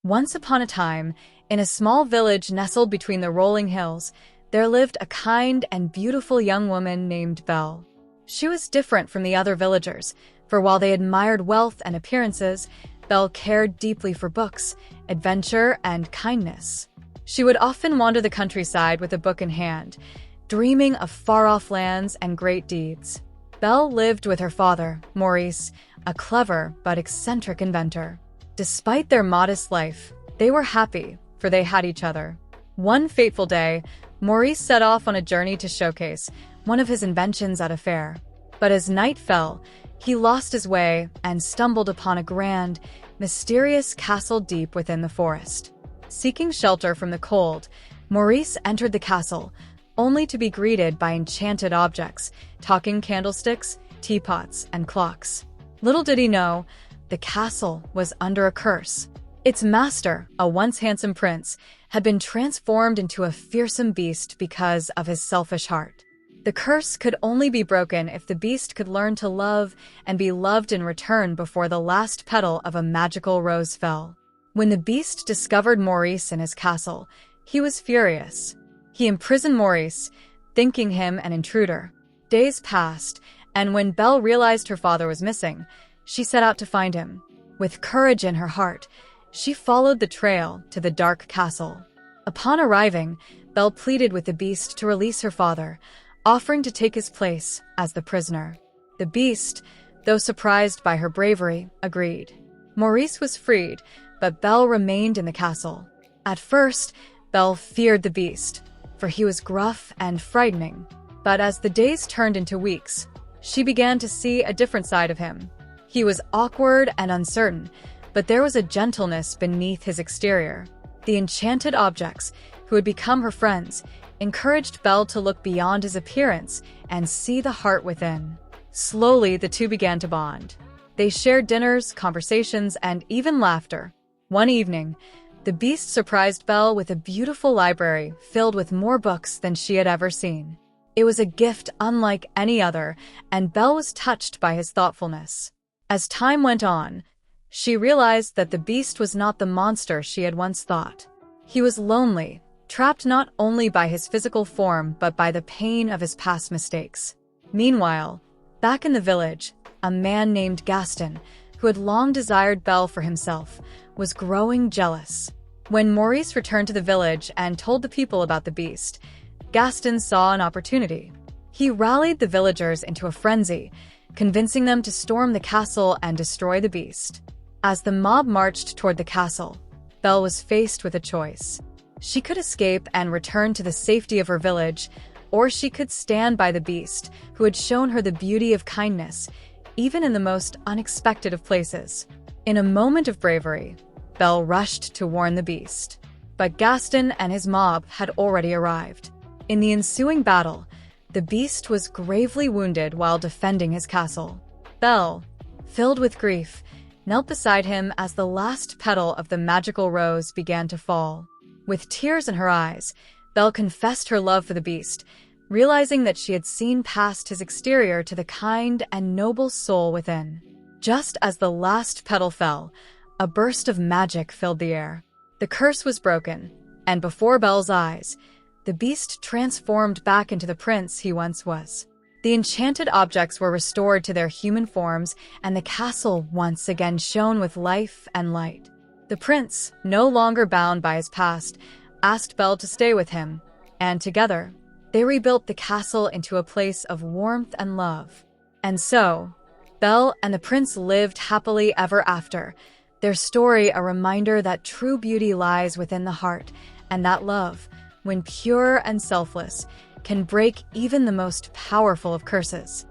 Once upon a time, in a small village nestled between the rolling hills, there lived a kind and beautiful young woman named Belle. She was different from the other villagers, for while they admired wealth and appearances, Belle cared deeply for books, adventure, and kindness. She would often wander the countryside with a book in hand, dreaming of far-off lands and great deeds. Belle lived with her father, Maurice, a clever but eccentric inventor. Despite their modest life, they were happy, for they had each other. One fateful day, Maurice set off on a journey to showcase one of his inventions at a fair. But as night fell, he lost his way and stumbled upon a grand, mysterious castle deep within the forest. Seeking shelter from the cold, Maurice entered the castle, only to be greeted by enchanted objects, talking candlesticks, teapots, and clocks. Little did he know, the castle was under a curse. Its master, a once handsome prince, had been transformed into a fearsome beast because of his selfish heart. The curse could only be broken if the beast could learn to love and be loved in return before the last petal of a magical rose fell. When the beast discovered Maurice in his castle, he was furious. He imprisoned Maurice, thinking him an intruder. Days passed, and when Belle realized her father was missing, she set out to find him. With courage in her heart, she followed the trail to the dark castle. Upon arriving, Belle pleaded with the beast to release her father, offering to take his place as the prisoner. The beast, though surprised by her bravery, agreed. Maurice was freed, but Belle remained in the castle. At first, Belle feared the beast, for he was gruff and frightening. But as the days turned into weeks, she began to see a different side of him. He was awkward and uncertain, but there was a gentleness beneath his exterior. The enchanted objects, who had become her friends, encouraged Belle to look beyond his appearance and see the heart within. Slowly, the two began to bond. They shared dinners, conversations, and even laughter. One evening, the beast surprised Belle with a beautiful library filled with more books than she had ever seen. It was a gift unlike any other, and Belle was touched by his thoughtfulness. As time went on, she realized that the beast was not the monster she had once thought. He was lonely, trapped not only by his physical form but by the pain of his past mistakes. Meanwhile, back in the village, a man named Gaston, who had long desired Belle for himself, was growing jealous. When Maurice returned to the village and told the people about the beast, Gaston saw an opportunity. He rallied the villagers into a frenzy, convincing them to storm the castle and destroy the beast. As the mob marched toward the castle, Belle was faced with a choice. She could escape and return to the safety of her village, or she could stand by the beast, who had shown her the beauty of kindness, even in the most unexpected of places. In a moment of bravery, Belle rushed to warn the beast. But Gaston and his mob had already arrived. In the ensuing battle, the beast was gravely wounded while defending his castle. Belle, filled with grief, knelt beside him as the last petal of the magical rose began to fall. With tears in her eyes, Belle confessed her love for the beast, realizing that she had seen past his exterior to the kind and noble soul within. Just as the last petal fell, a burst of magic filled the air. The curse was broken, and before Belle's eyes, the beast transformed back into the prince he once was. The enchanted objects were restored to their human forms, and the castle once again shone with life and light. The prince, no longer bound by his past, asked Belle to stay with him, and together, they rebuilt the castle into a place of warmth and love. And so, Belle and the prince lived happily ever after, their story a reminder that true beauty lies within the heart, and that love, when pure and selfless, can break even the most powerful of curses.